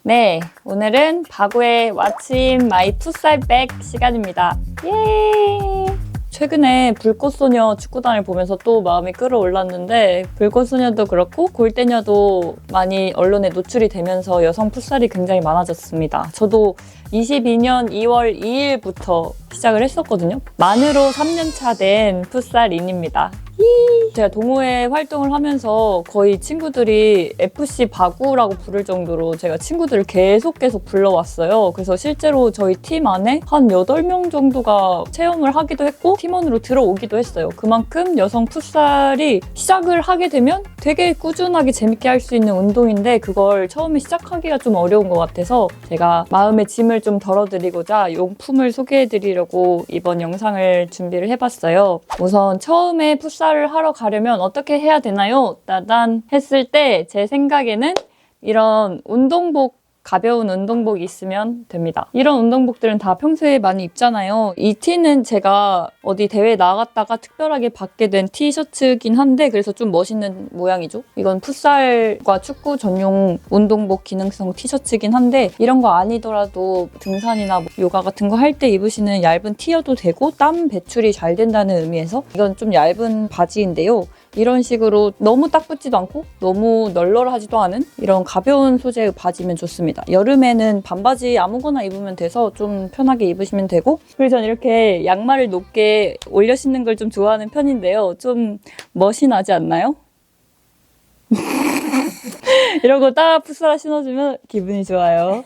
네, 오늘은 바구의 What's in my 풋살백 시간입니다. 예! 최근에 불꽃소녀 축구단을 보면서 또 마음이 끌어올랐는데 불꽃소녀도 그렇고 골대녀도 많이 언론에 노출이 되면서 여성 풋살이 굉장히 많아졌습니다. 저도 22년 2월 2일부터 시작을 했었거든요. 만으로 3년차 된 풋살인입니다. 제가 동호회 활동을 하면서 거의 친구들이 FC 바구라고 부를 정도로 제가 친구들을 계속 불러왔어요. 그래서 실제로 저희 팀 안에 한 8명 정도가 체험을 하기도 했고 팀원으로 들어오기도 했어요. 그만큼 여성 풋살이 시작을 하게 되면 되게 꾸준하게 재밌게 할 수 있는 운동인데 그걸 처음에 시작하기가 좀 어려운 것 같아서 제가 마음의 짐을 좀 덜어드리고자 용품을 소개해드리려고 이번 영상을 준비를 해봤어요. 우선 처음에 풋살을 하러 가려면 어떻게 해야 되나요? 따단 했을 때 제 생각에는 이런 운동복, 가벼운 운동복이 있으면 됩니다. 이런 운동복들은 다 평소에 많이 입잖아요. 이 티는 제가 어디 대회 나갔다가 특별하게 받게 된 티셔츠긴 한데 그래서 좀 멋있는 모양이죠. 이건 풋살과 축구 전용 운동복 기능성 티셔츠긴 한데 이런 거 아니더라도 등산이나 요가 같은 거 할 때 입으시는 얇은 티여도 되고 땀 배출이 잘 된다는 의미에서 이건 좀 얇은 바지인데요. 이런 식으로 너무 딱 붙지도 않고 너무 널널하지도 않은 이런 가벼운 소재의 바지면 좋습니다. 여름에는 반바지 아무거나 입으면 돼서 좀 편하게 입으시면 되고 그리고 전 이렇게 양말을 높게 올려 신는 걸 좀 좋아하는 편인데요. 좀 멋이 나지 않나요? 이러고 딱 풋살 신어주면 기분이 좋아요.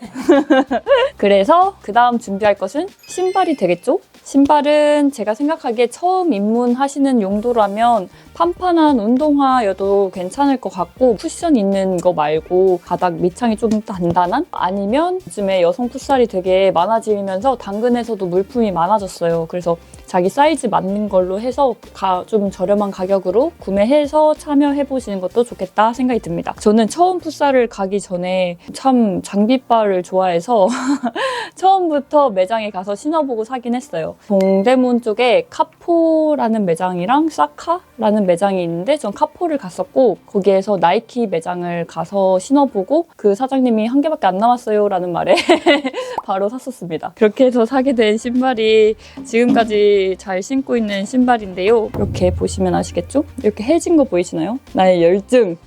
그래서 그 다음 준비할 것은 신발이 되겠죠? 신발은 제가 생각하기에 처음 입문하시는 용도라면 판판한 운동화여도 괜찮을 것 같고 쿠션 있는 거 말고 바닥 밑창이 좀 단단한? 아니면 요즘에 여성 풋살이 되게 많아지면서 당근에서도 물품이 많아졌어요. 그래서 자기 사이즈 맞는 걸로 해서 좀 저렴한 가격으로 구매해서 참여해보시는 것도 좋겠다 생각이 듭니다. 저는 처음 풋살을 가기 전에 참 장비빨을 좋아해서 처음부터 매장에 가서 신어보고 사긴 했어요. 동대문 쪽에 카포라는 매장이랑 사카라는 매장이 있는데 전 카포를 갔었고 거기에서 나이키 매장을 가서 신어보고 그 사장님이 한 개밖에 안 남았어요 라는 말에 바로 샀었습니다. 그렇게 해서 사게 된 신발이 지금까지 잘 신고 있는 신발인데요. 이렇게 보시면 아시겠죠? 이렇게 해진 거 보이시나요? 나의 열정!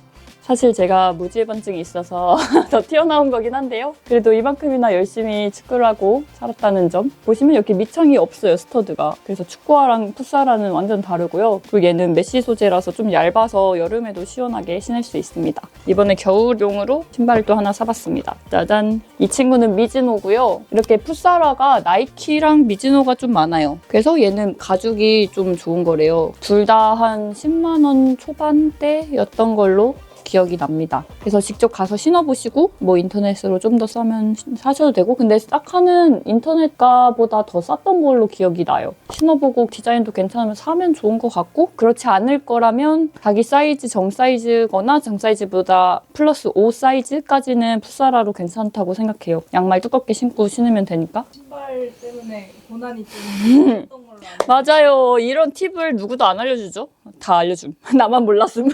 사실 제가 무지해반증이 있어서 더 튀어나온 거긴 한데요. 그래도 이만큼이나 열심히 축구를 하고 살았다는 점. 보시면 이렇게 밑창이 없어요, 스터드가. 그래서 축구화랑 풋살화는 완전 다르고요. 그리고 얘는 메쉬 소재라서 좀 얇아서 여름에도 시원하게 신을 수 있습니다. 이번에 겨울용으로 신발을 또 하나 사봤습니다. 짜잔! 이 친구는 미즈노고요. 이렇게 풋살화가 나이키랑 미즈노가 좀 많아요. 그래서 얘는 가죽이 좀 좋은 거래요. 둘 다 한 10만 원 초반대였던 걸로 기억이 납니다. 그래서 직접 가서 신어보시고 뭐 인터넷으로 좀 더 싸면 사셔도 되고 근데 사카는 인터넷가보다 더 쌌던 걸로 기억이 나요. 신어보고 디자인도 괜찮으면 사면 좋은 것 같고 그렇지 않을 거라면 자기 사이즈 정사이즈거나 정사이즈보다 플러스 5 사이즈까지는 풋살화로 괜찮다고 생각해요. 양말 두껍게 신고 신으면 되니까. 신발 때문에 고난이 좀 있었던 걸로 맞아요. 이런 팁을 누구도 안 알려주죠? 다 알려줌. 나만 몰랐음.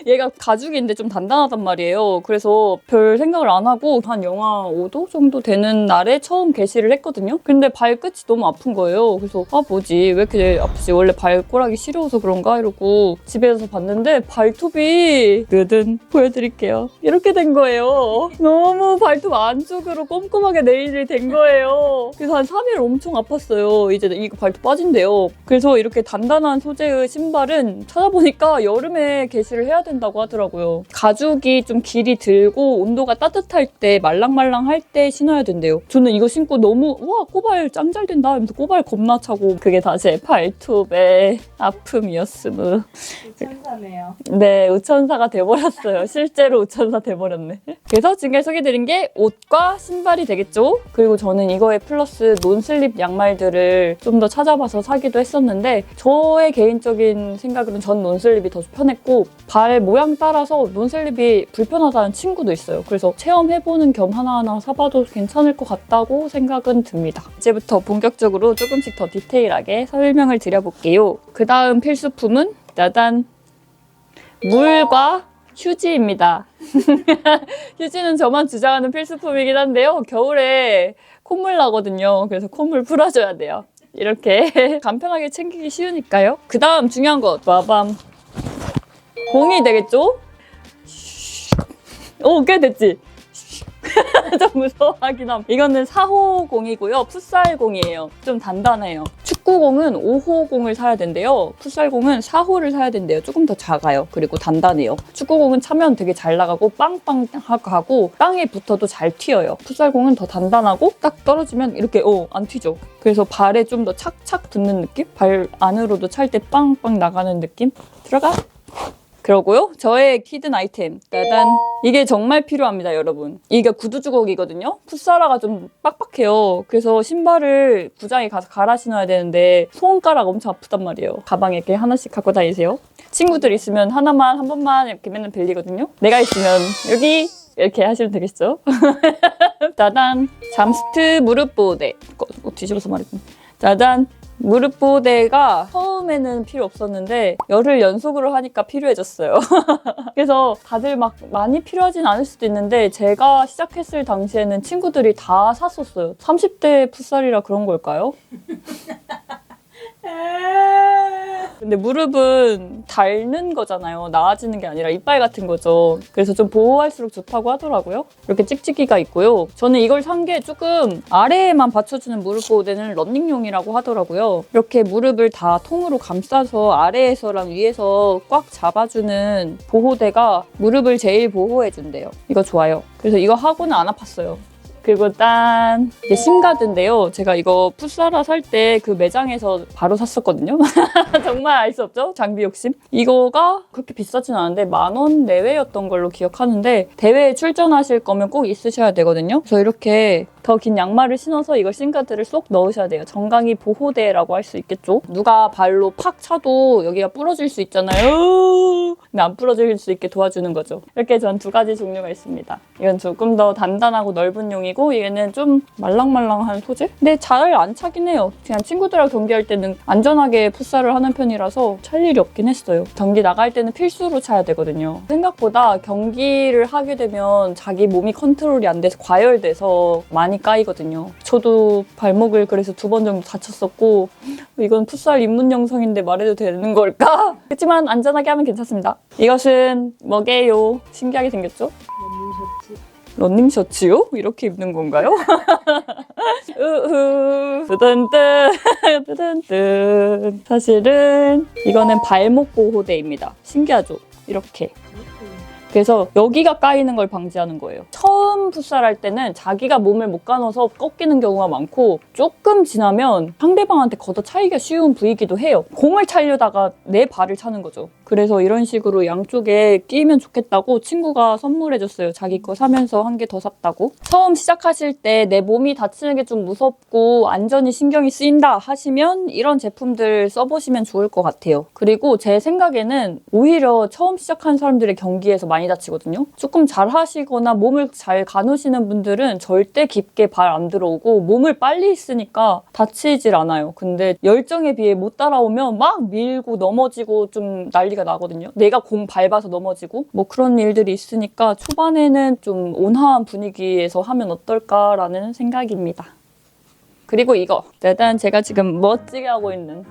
얘가 가죽인데 좀 단단하단 말이에요. 그래서 별 생각을 안 하고 한 영하 5도 정도 되는 날에 처음 개시를 했거든요. 근데 발끝이 너무 아픈 거예요. 그래서 뭐지? 왜 이렇게 아프지? 원래 발꼬락이 시려워서 그런가? 이러고 집에서 봤는데 발톱이 보여드릴게요. 이렇게 된 거예요. 너무 발톱 안쪽으로 꼼꼼하게 네일이 된 거예요. 그래서 한 3일 엄청 아팠어요. 이제 이거 발톱 빠진대요. 그래서 이렇게 단단한 소재의 신발은 찾아보니까 여름에 개시를 해야 된다고 하더라고요. 가죽이 좀 길이 들고 온도가 따뜻할 때 말랑말랑할 때 신어야 된대요. 저는 이거 신고 너무 와 꼬발 짱 잘 된다 하면서 꼬발 겁나 차고 그게 다 제 발톱의 아픔이었음. 우천사네요. 네, 우천사가 돼버렸어요. 실제로 우천사 돼버렸네. 그래서 지금까지 소개해드린 게 옷과 신발이 되겠죠? 그리고 저는 이거에 플러스 논슬립 양말들을 좀 더 찾아봐서 사기도 했었는데 저의 개인적인 생각으로는 전 논슬립이 더 편했고 발 모양 따라서 논슬립이 불편하다는 친구도 있어요. 그래서 체험해보는 겸 하나하나 사봐도 괜찮을 것 같다고 생각은 듭니다. 이제부터 본격적으로 조금씩 더 디테일하게 설명을 드려볼게요. 그 다음 필수품은 짜잔! 물과 휴지입니다. 휴지는 저만 주장하는 필수품이긴 한데요. 겨울에 콧물 나거든요. 그래서 콧물 풀어줘야 돼요. 이렇게 간편하게 챙기기 쉬우니까요. 그 다음 중요한 것, 빠밤. 공이 되겠죠? 오, 꽤 됐지? 좀 무서워하긴 함. 이거는 4호 공이고요. 풋살 공이에요. 좀 단단해요. 축구공은 5호 공을 사야 된대요. 풋살공은 4호를 사야 된대요. 조금 더 작아요. 그리고 단단해요. 축구공은 차면 되게 잘 나가고 빵빵하고 땅에 붙어도 잘 튀어요. 풋살공은 더 단단하고 딱 떨어지면 이렇게 안 튀죠. 그래서 발에 좀 더 착착 붙는 느낌? 발 안으로도 찰 때 빵빵 나가는 느낌? 들어가! 그러고요. 저의 히든 아이템. 따단. 이게 정말 필요합니다, 여러분. 이게 구두 주걱이거든요. 풋사라가 좀 빡빡해요. 그래서 신발을 구장에 가서 갈아 신어야 되는데 손가락 엄청 아프단 말이에요. 가방에 이렇게 하나씩 갖고 다니세요. 친구들 있으면 하나만 한 번만 이렇게 맨날 빌리거든요. 내가 있으면 여기 이렇게 하시면 되겠죠? 따단. 잠스트 무릎 보호대. 뒤집어서 말했더니. 따단. 무릎 보호대가 처음에는 필요 없었는데 열흘 연속으로 하니까 필요해졌어요. 그래서 다들 막 많이 필요하진 않을 수도 있는데 제가 시작했을 당시에는 친구들이 다 샀었어요. 30대 풋살이라 그런 걸까요? 근데 무릎은 닳는 거잖아요. 나아지는 게 아니라 이빨 같은 거죠. 그래서 좀 보호할수록 좋다고 하더라고요. 이렇게 찍찍이가 있고요. 저는 이걸 산 게 조금 아래에만 받쳐주는 무릎 보호대는 러닝용이라고 하더라고요. 이렇게 무릎을 다 통으로 감싸서 아래에서랑 위에서 꽉 잡아주는 보호대가 무릎을 제일 보호해준대요. 이거 좋아요. 그래서 이거 하고는 안 아팠어요. 그리고 딴 이게 심가드인데요. 제가 이거 풋사라 살 때 그 매장에서 바로 샀었거든요. 정말 알 수 없죠? 장비 욕심. 이거가 그렇게 비싸진 않은데 10,000원 내외였던 걸로 기억하는데 대회에 출전하실 거면 꼭 있으셔야 되거든요. 그래서 이렇게 더 긴 양말을 신어서 이걸 심가드를 쏙 넣으셔야 돼요. 정강이 보호대라고 할 수 있겠죠? 누가 발로 팍 차도 여기가 부러질 수 있잖아요. 근데 안 부러질 수 있게 도와주는 거죠. 이렇게 전 2가지 종류가 있습니다. 이건 조금 더 단단하고 넓은 용이고 얘는 좀 말랑말랑한 소재? 근데 잘 안 차긴 해요. 그냥 친구들하고 경기할 때는 안전하게 풋살을 하는 편이라서 찰 일이 없긴 했어요. 경기 나갈 때는 필수로 차야 되거든요. 생각보다 경기를 하게 되면 자기 몸이 컨트롤이 안 돼서 과열돼서 많이 까이거든요. 저도 발목을 그래서 2번 정도 다쳤었고 이건 풋살 입문 영상인데 말해도 되는 걸까? 그렇지만 안전하게 하면 괜찮습니다. 이것은 뭐게요? 신기하게 생겼죠? 런닝 셔츠요? 이렇게 입는 건가요? 뜨든뜨 사실은 이거는 발목 보호대입니다. 신기하죠? 이렇게. 그래서 여기가 까이는 걸 방지하는 거예요. 처음 풋살할 때는 자기가 몸을 못 가눠서 꺾이는 경우가 많고 조금 지나면 상대방한테 걷어 차기가 쉬운 부위이기도 해요. 공을 차려다가 내 발을 차는 거죠. 그래서 이런 식으로 양쪽에 끼면 좋겠다고 친구가 선물해줬어요. 자기 거 사면서 한 개 더 샀다고. 처음 시작하실 때 내 몸이 다치는 게 좀 무섭고 안전이 신경이 쓰인다 하시면 이런 제품들 써보시면 좋을 것 같아요. 그리고 제 생각에는 오히려 처음 시작하는 사람들의 경기에서 많이 다치거든요. 조금 잘 하시거나 몸을 잘 가누시는 분들은 절대 깊게 발 안 들어오고 몸을 빨리 쓰니까 다치질 않아요. 근데 열정에 비해 못 따라오면 막 밀고 넘어지고 좀 난리가 나거든요. 내가 공 밟아서 넘어지고 뭐 그런 일들이 있으니까 초반에는 좀 온화한 분위기에서 하면 어떨까라는 생각입니다. 그리고 이거 일단 제가 지금 멋지게 하고 있는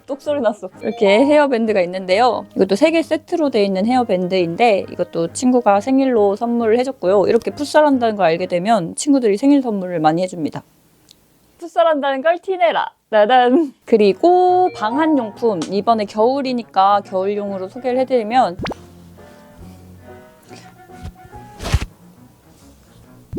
똑소리 났어. 이렇게 헤어밴드가 있는데요. 이것도 3개 세트로 되어 있는 헤어밴드인데 이것도 친구가 생일로 선물을 해줬고요. 이렇게 풋살한다는 걸 알게 되면 친구들이 생일 선물을 많이 해줍니다. 풋살한다는 걸 티내라. 따단. 그리고 방한용품. 이번에 겨울이니까 겨울용으로 소개를 해드리면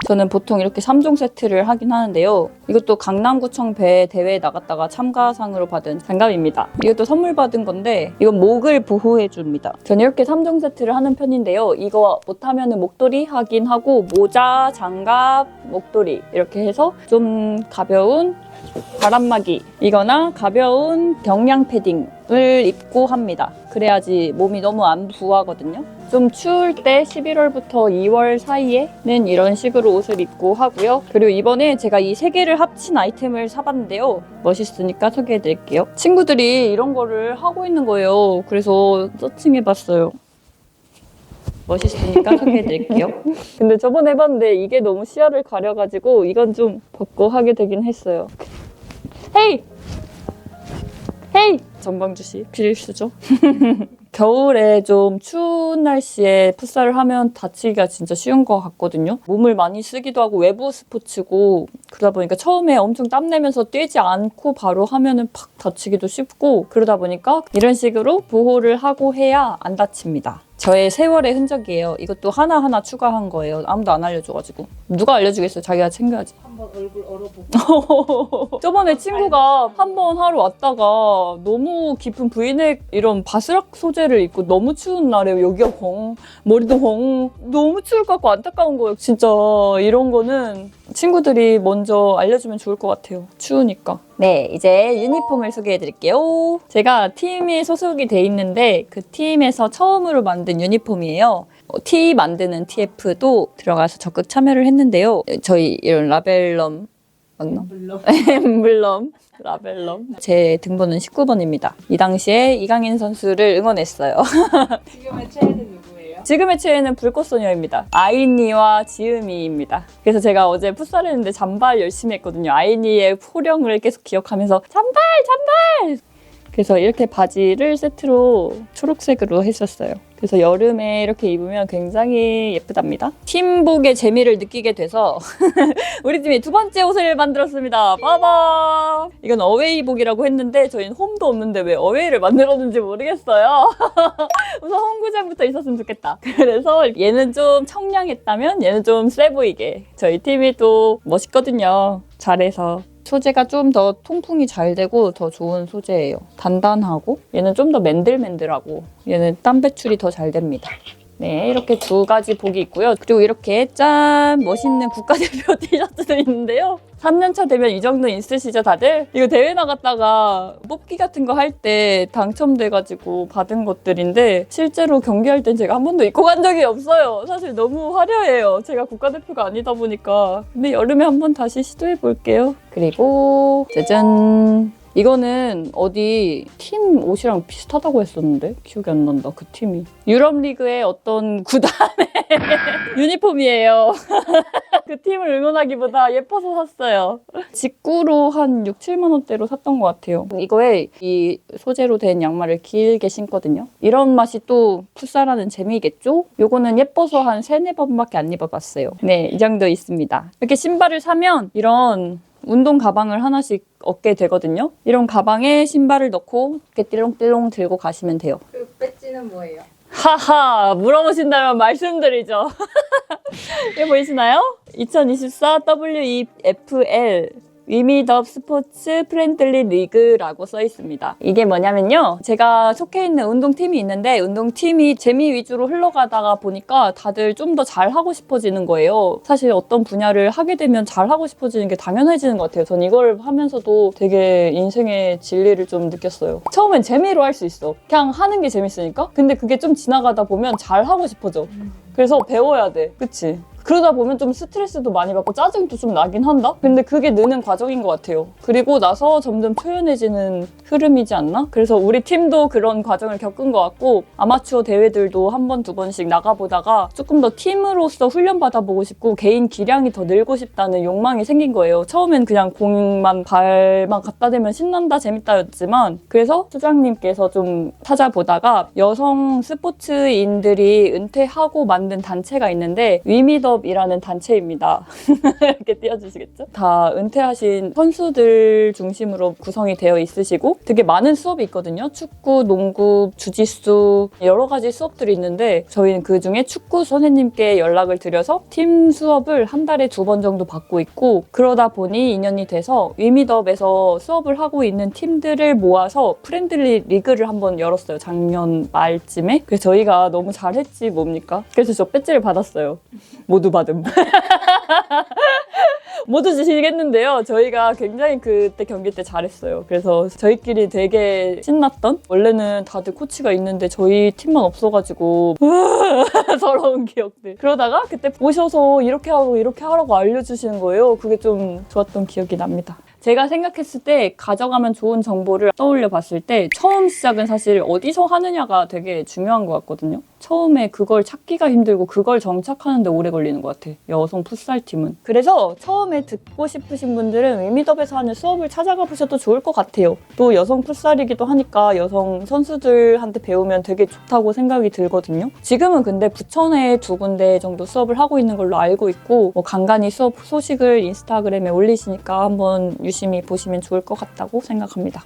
저는 보통 이렇게 3종 세트를 하긴 하는데요. 이것도 강남구청 배 대회에 나갔다가 참가상으로 받은 장갑입니다. 이것도 선물 받은 건데 이건 목을 보호해줍니다. 저는 이렇게 3종 세트를 하는 편인데요. 이거 못하면 목도리 하긴 하고 모자, 장갑, 목도리 이렇게 해서 좀 가벼운 바람막이 이거나 가벼운 경량 패딩을 입고 합니다. 그래야지 몸이 너무 안 부하거든요. 좀 추울 때 11월부터 2월 사이에는 이런 식으로 옷을 입고 하고요. 그리고 이번에 제가 이 3개를 합친 아이템을 사봤는데요. 멋있으니까 소개해드릴게요. 친구들이 이런 거를 하고 있는 거예요. 그래서 서칭해봤어요. 멋있으니까 소개해드릴게요. 근데 저번에 해봤는데 이게 너무 시야를 가려가지고 이건 좀 벗고 하게 되긴 했어요. 헤이! 헤이! 전방주시 필수죠. 겨울에 좀 추운 날씨에 풋살을 하면 다치기가 진짜 쉬운 것 같거든요. 몸을 많이 쓰기도 하고 외부 스포츠고 그러다 보니까 처음에 엄청 땀내면서 뛰지 않고 바로 하면은 팍 다치기도 쉽고 그러다 보니까 이런 식으로 보호를 하고 해야 안 다칩니다. 저의 세월의 흔적이에요. 이것도 하나하나 추가한 거예요. 아무도 안 알려줘가지고. 누가 알려주겠어요? 자기가 챙겨야지. 한번 얼굴 얼어보고. 저번에 친구가 한 번 하러 왔다가 너무 깊은 브이넥 이런 바스락 소재를 입고 너무 추운 날에 여기가 벙, 머리도 벙 너무 추울 것 같고 안타까운 거예요. 진짜 이런 거는 친구들이 먼저 알려주면 좋을 것 같아요. 추우니까. 네, 이제 유니폼을 소개해드릴게요. 제가 팀에 소속이 돼 있는데 그 팀에서 처음으로 만든 유니폼이에요. 티 만드는 TF도 들어가서 적극 참여를 했는데요. 저희 이런 라벨럼 맞나? 물론. 엠블럼, 라벨럼. 제 등번호는 19번입니다. 이 당시에 이강인 선수를 응원했어요. 지금의 최애는 누구예요? 지금의 최애는 불꽃소녀입니다. 아이니와 지음이입니다. 그래서 제가 어제 풋살 했는데 잠발 열심히 했거든요. 아이니의 호령을 계속 기억하면서 잠발! 잠발! 그래서 이렇게 바지를 세트로 초록색으로 했었어요. 그래서 여름에 이렇게 입으면 굉장히 예쁘답니다. 팀복의 재미를 느끼게 돼서 우리 팀이 두 번째 옷을 만들었습니다. 빠밤! 이건 어웨이복이라고 했는데 저희는 홈도 없는데 왜 어웨이를 만들었는지 모르겠어요. 우선 홈구장부터 있었으면 좋겠다. 그래서 얘는 좀 청량했다면 얘는 좀 세 보이게. 저희 팀이 또 멋있거든요. 잘해서. 소재가 좀 더 통풍이 잘 되고 더 좋은 소재예요. 단단하고 얘는 좀 더 맨들맨들하고 얘는 땀 배출이 더 잘 됩니다. 네, 이렇게 두 가지 복이 있고요. 그리고 이렇게 짠! 멋있는 국가대표 티셔츠도 있는데요. 3년차 되면 이 정도 있으시죠, 다들? 이거 대회 나갔다가 뽑기 같은 거 할 때 당첨돼가지고 받은 것들인데 실제로 경기할 땐 제가 한 번도 입고 간 적이 없어요. 사실 너무 화려해요. 제가 국가대표가 아니다 보니까. 근데 여름에 한번 다시 시도해볼게요. 그리고 짜잔! 이거는 어디 팀 옷이랑 비슷하다고 했었는데 기억이 안 난다. 그 팀이 유럽 리그의 어떤 구단의 유니폼이에요. 그 팀을 응원하기보다 예뻐서 샀어요. 직구로 한 6, 7만 원대로 샀던 것 같아요. 이거에 이 소재로 된 양말을 길게 신거든요. 이런 맛이 또 풋살하는 재미겠죠? 요거는 예뻐서 한 3, 4번밖에 안 입어봤어요. 네, 이 정도 있습니다. 이렇게 신발을 사면 이런 운동 가방을 하나씩 얻게 되거든요. 이런 가방에 신발을 넣고 이렇게 띠롱띠롱 들고 가시면 돼요. 그 배지는 뭐예요? 하하, 물어보신다면 말씀드리죠. 이거 보이시나요? 2024 WEFL 위미덥 스포츠 프렌들리 리그라고 써 있습니다. 이게 뭐냐면요. 제가 속해 있는 운동팀이 있는데 운동팀이 재미 위주로 흘러가다가 보니까 다들 좀 더 잘하고 싶어지는 거예요. 사실 어떤 분야를 하게 되면 잘하고 싶어지는 게 당연해지는 것 같아요. 전 이걸 하면서도 되게 인생의 진리를 좀 느꼈어요. 처음엔 재미로 할 수 있어. 그냥 하는 게 재밌으니까. 근데 그게 좀 지나가다 보면 잘하고 싶어져. 그래서 배워야 돼. 그치? 그러다 보면 좀 스트레스도 많이 받고 짜증도 좀 나긴 한다? 근데 그게 느는 과정인 것 같아요. 그리고 나서 점점 초연해지는 흐름이지 않나? 그래서 우리 팀도 그런 과정을 겪은 것 같고 아마추어 대회들도 한 번, 두 번씩 나가보다가 조금 더 팀으로서 훈련받아보고 싶고 개인 기량이 더 늘고 싶다는 욕망이 생긴 거예요. 처음엔 그냥 공만 발만 갖다 대면 신난다, 재밌다였지만 그래서 소장님께서 좀 찾아보다가 여성 스포츠인들이 은퇴하고 만든 단체가 있는데 위미더 이라는 단체입니다. 이렇게 띄워주시겠죠? 다 은퇴하신 선수들 중심으로 구성이 되어 있으시고 되게 많은 수업이 있거든요. 축구, 농구, 주짓수 여러 가지 수업들이 있는데 저희는 그중에 축구 선생님께 연락을 드려서 팀 수업을 한 달에 2번 정도 받고 있고 그러다 보니 인연이 돼서 위미덥에서 수업을 하고 있는 팀들을 모아서 프렌들리 리그를 한번 열었어요. 작년 말쯤에. 그래서 저희가 너무 잘했지 뭡니까? 그래서 저 배지를 받았어요. 모두 받음. 모두 주시겠는데요. 저희가 굉장히 그때 경기 때 잘했어요. 그래서 저희끼리 되게 신났던? 원래는 다들 코치가 있는데 저희 팀만 없어가지고 서러운 기억들. 그러다가 그때 오셔서 이렇게 하고 이렇게 하라고 알려주시는 거예요. 그게 좀 좋았던 기억이 납니다. 제가 생각했을 때 가져가면 좋은 정보를 떠올려 봤을 때 처음 시작은 사실 어디서 하느냐가 되게 중요한 것 같거든요. 처음에 그걸 찾기가 힘들고 그걸 정착하는데 오래 걸리는 것 같아. 여성 풋살팀은. 그래서 처음에 듣고 싶으신 분들은 위미덥에서 하는 수업을 찾아가 보셔도 좋을 것 같아요. 또 여성 풋살이기도 하니까 여성 선수들한테 배우면 되게 좋다고 생각이 들거든요. 지금은 근데 부천에 2군데 정도 수업을 하고 있는 걸로 알고 있고 간간히 수업 소식을 인스타그램에 올리시니까 한번 유심히 보시면 좋을 것 같다고 생각합니다.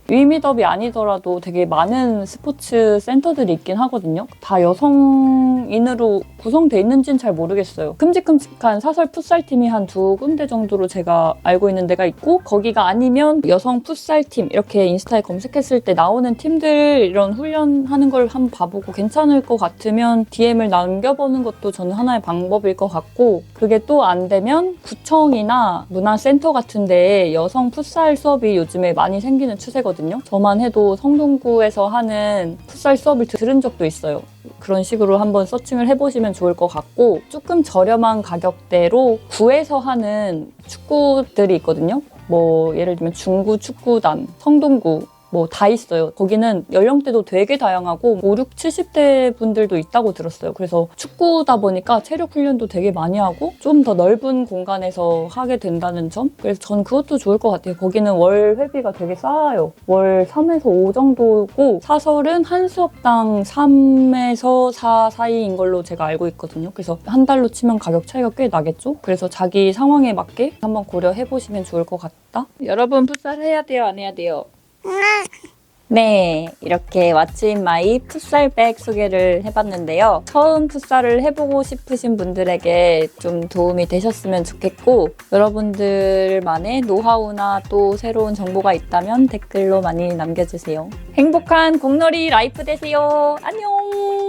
위미덥이 아니더라도 되게 많은 스포츠 센터들이 있긴 하거든요. 다 여성인으로 구성돼 있는지는 잘 모르겠어요. 큼직큼직한 사설 풋살팀이 한 2군데 정도로 제가 알고 있는 데가 있고 거기가 아니면 여성 풋살팀 이렇게 인스타에 검색했을 때 나오는 팀들 이런 훈련하는 걸 한번 봐보고 괜찮을 것 같으면 DM을 남겨보는 것도 저는 하나의 방법일 것 같고 그게 또 안 되면 구청이나 문화센터 같은 데에 여성 풋살 수업이 요즘에 많이 생기는 추세거든요. 저만 해도 성동구에서 하는 풋살 수업을 들은 적도 있어요. 그런 식으로 한번 서칭을 해보시면 좋을 것 같고 조금 저렴한 가격대로 구에서 하는 축구들이 있거든요. 예를 들면 중구 축구단, 성동구 다 있어요. 거기는 연령대도 되게 다양하고 5, 6, 70대 분들도 있다고 들었어요. 그래서 축구다 보니까 체력 훈련도 되게 많이 하고 좀 더 넓은 공간에서 하게 된다는 점? 그래서 전 그것도 좋을 것 같아요. 거기는 월 회비가 되게 싸요. 월 3에서 5 정도고 사설은 한 수업당 3에서 4 사이인 걸로 제가 알고 있거든요. 그래서 한 달로 치면 가격 차이가 꽤 나겠죠? 그래서 자기 상황에 맞게 한번 고려해보시면 좋을 것 같다. 여러분 풋살 해야 돼요? 안 해야 돼요? 네, 이렇게 왓츠 인 마이 풋살백 소개를 해봤는데요. 처음 풋살을 해보고 싶으신 분들에게 좀 도움이 되셨으면 좋겠고 여러분들만의 노하우나 또 새로운 정보가 있다면 댓글로 많이 남겨주세요. 행복한 공놀이 라이프 되세요. 안녕!